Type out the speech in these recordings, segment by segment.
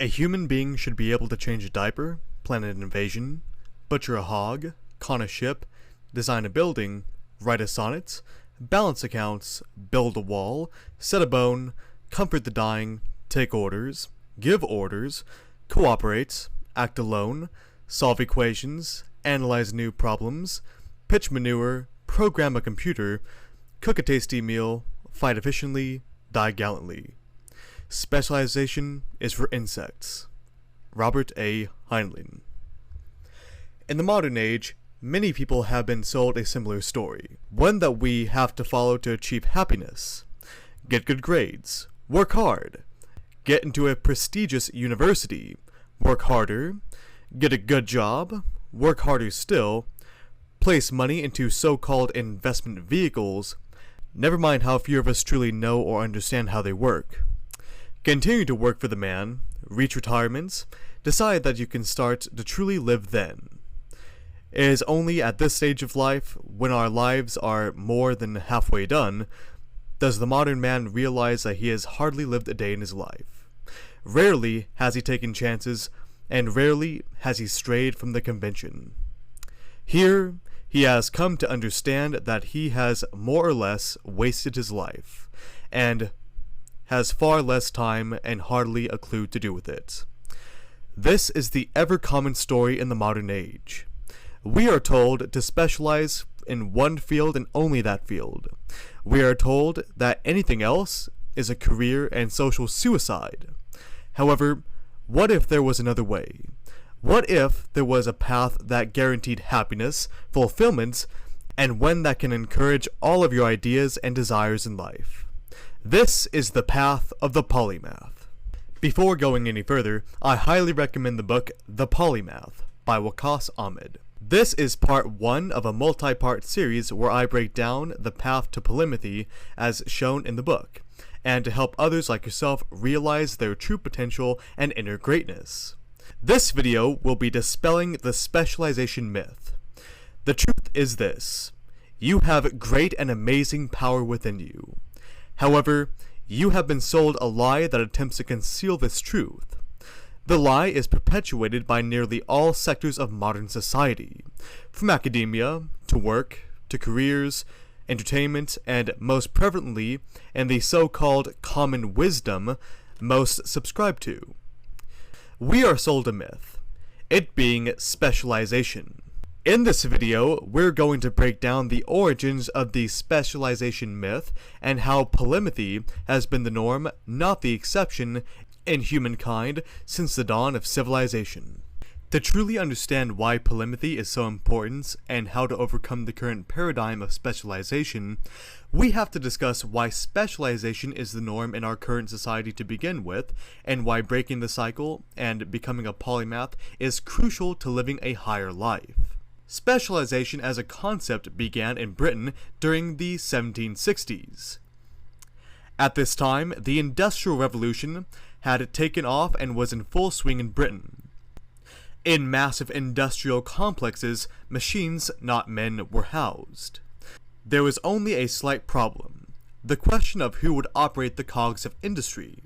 A human being should be able to change a diaper, plan an invasion, butcher a hog, con a ship, design a building, write a sonnet, balance accounts, build a wall, set a bone, comfort the dying, take orders, give orders, cooperate, act alone, solve equations, analyze new problems, pitch manure, program a computer, cook a tasty meal, fight efficiently, die gallantly. Specialization is for insects. Robert A. Heinlein. In the modern age, many people have been sold a similar story, one that we have to follow to achieve happiness. Get good grades, work hard, get into a prestigious university, work harder, get a good job, work harder still, place money into so-called investment vehicles, never mind how few of us truly know or understand how they work. Continue to work for the man, reach retirement, decide that you can start to truly live then. It is only at this stage of life, when our lives are more than halfway done, does the modern man realize that he has hardly lived a day in his life. Rarely has he taken chances, and rarely has he strayed from the convention. Here, he has come to understand that he has more or less wasted his life, and has far less time and hardly a clue to do with it. This is the ever-common story in the modern age. We are told to specialize in one field and only that field. We are told that anything else is a career and social suicide. However, what if there was another way? What if there was a path that guaranteed happiness, fulfillment, and one that can encourage all of your ideas and desires in life? This is the path of the polymath. Before going any further, I highly recommend the book The Polymath by Waqas Ahmed. This is part 1 of a multi-part series where I break down the path to polymathy as shown in the book, and to help others like yourself realize their true potential and inner greatness. This video will be dispelling the specialization myth. The truth is this: you have great and amazing power within you. However, you have been sold a lie that attempts to conceal this truth. The lie is perpetuated by nearly all sectors of modern society, from academia, to work, to careers, entertainment, and most prevalently in the so-called common wisdom most subscribe to. We are sold a myth, it being specialization. In this video, we're going to break down the origins of the specialization myth and how polymathy has been the norm, not the exception, in humankind since the dawn of civilization. To truly understand why polymathy is so important and how to overcome the current paradigm of specialization, we have to discuss why specialization is the norm in our current society to begin with, and why breaking the cycle and becoming a polymath is crucial to living a higher life. Specialization as a concept began in Britain during the 1760s. At this time, the Industrial Revolution had taken off and was in full swing in Britain. In massive industrial complexes, machines, not men, were housed. There was only a slight problem: the question of who would operate the cogs of industry.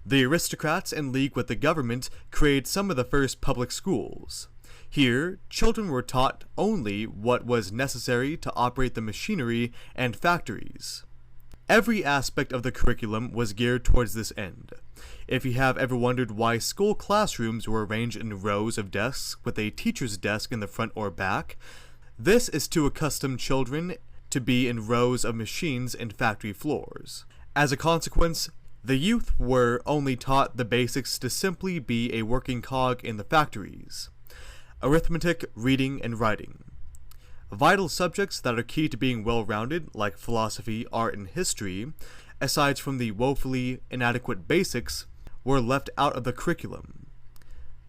The aristocrats in league with the government created some of the first public schools. Here, children were taught only what was necessary to operate the machinery and factories. Every aspect of the curriculum was geared towards this end. If you have ever wondered why school classrooms were arranged in rows of desks with a teacher's desk in the front or back, this is to accustom children to be in rows of machines and factory floors. As a consequence, the youth were only taught the basics to simply be a working cog in the factories: arithmetic, reading, and writing. Vital subjects that are key to being well-rounded, like philosophy, art, and history, aside from the woefully inadequate basics, were left out of the curriculum.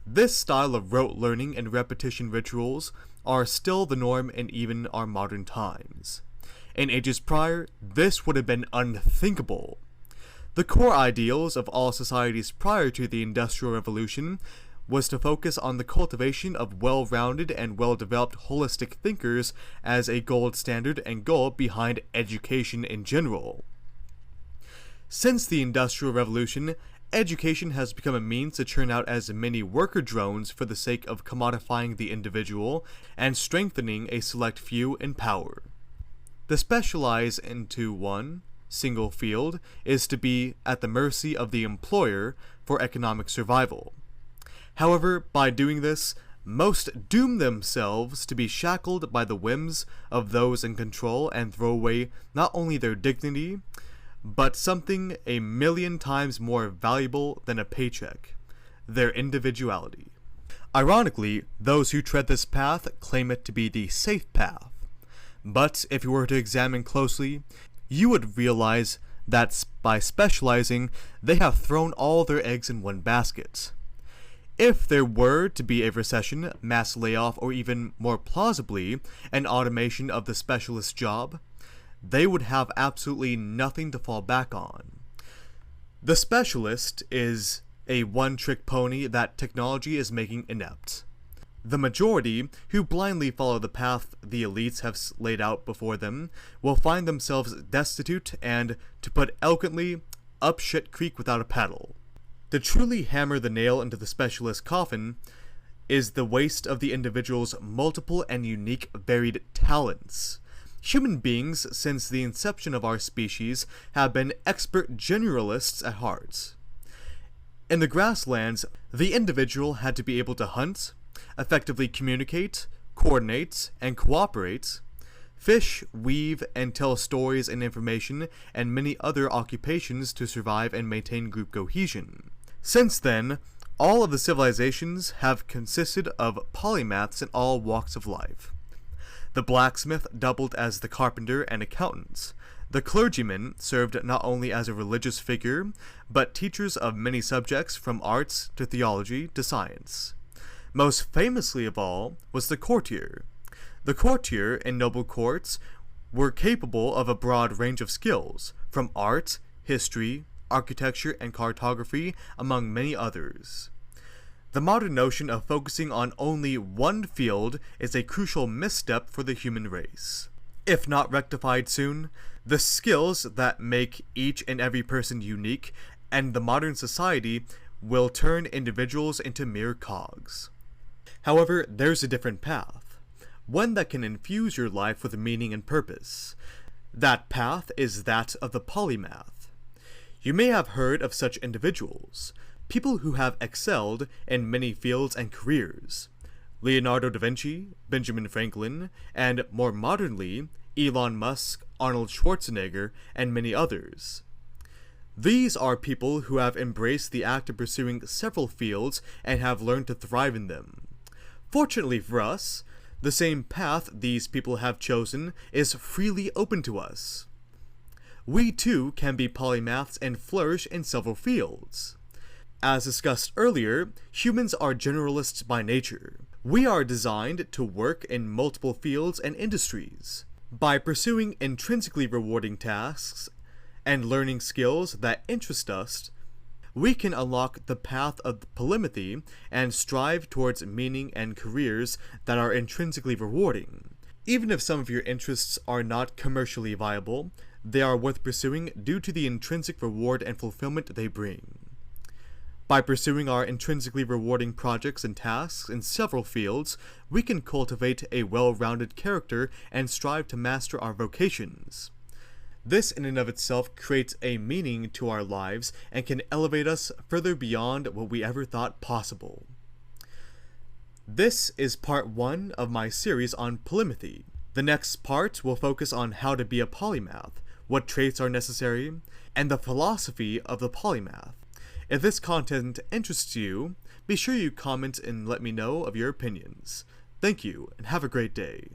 This style of rote learning and repetition rituals are still the norm in even our modern times. In ages prior, this would have been unthinkable. The core ideals of all societies prior to the Industrial Revolution was to focus on the cultivation of well-rounded and well-developed holistic thinkers as a gold standard and goal behind education in general. Since the Industrial Revolution, Education has become a means to churn out as many worker drones for the sake of commodifying the individual and strengthening a select few in power. To specialize into one single field is to be at the mercy of the employer for economic survival. However, by doing this, most doom themselves to be shackled by the whims of those in control and throw away not only their dignity, but something a million times more valuable than a paycheck: their individuality. Ironically, those who tread this path claim it to be the safe path. But if you were to examine closely, you would realize that by specializing, they have thrown all their eggs in one basket. If there were to be a recession, mass layoff, or even more plausibly, an automation of the specialist job, they would have absolutely nothing to fall back on. The specialist is a one-trick pony that technology is making inept. The majority, who blindly follow the path the elites have laid out before them, will find themselves destitute and, to put eloquently, up shit creek without a paddle. To truly hammer the nail into the specialist coffin is the waste of the individual's multiple and unique varied talents. Human beings, since the inception of our species, have been expert generalists at heart. In the grasslands, the individual had to be able to hunt, effectively communicate, coordinate, and cooperate, fish, weave, and tell stories and information, and many other occupations to survive and maintain group cohesion. Since then, all of the civilizations have consisted of polymaths in all walks of life. The blacksmith doubled as the carpenter and accountant. The clergyman served not only as a religious figure, but teachers of many subjects from arts to theology to science. Most famously of all was the courtier. The courtier in noble courts were capable of a broad range of skills, from art, history, architecture, and cartography, among many others. The modern notion of focusing on only one field is a crucial misstep for the human race. If not rectified soon, the skills that make each and every person unique and the modern society will turn individuals into mere cogs. However, there's a different path, one that can infuse your life with meaning and purpose. That path is that of the polymath. You may have heard of such individuals, people who have excelled in many fields and careers. Leonardo da Vinci, Benjamin Franklin, and more modernly, Elon Musk, Arnold Schwarzenegger, and many others. These are people who have embraced the act of pursuing several fields and have learned to thrive in them. Fortunately for us, the same path these people have chosen is freely open to us. We too can be polymaths and flourish in several fields. As discussed earlier, humans are generalists by nature. We are designed to work in multiple fields and industries. By pursuing intrinsically rewarding tasks and learning skills that interest us, we can unlock the path of polymathy and strive towards meaning and careers that are intrinsically rewarding. Even if some of your interests are not commercially viable, they are worth pursuing due to the intrinsic reward and fulfillment they bring. By pursuing our intrinsically rewarding projects and tasks in several fields, we can cultivate a well-rounded character and strive to master our vocations. This in and of itself creates a meaning to our lives and can elevate us further beyond what we ever thought possible. This is part 1 of my series on polymathy. The next part will focus on how to be a polymath, what traits are necessary, and the philosophy of the polymath. If this content interests you, be sure you comment and let me know of your opinions. Thank you, and have a great day.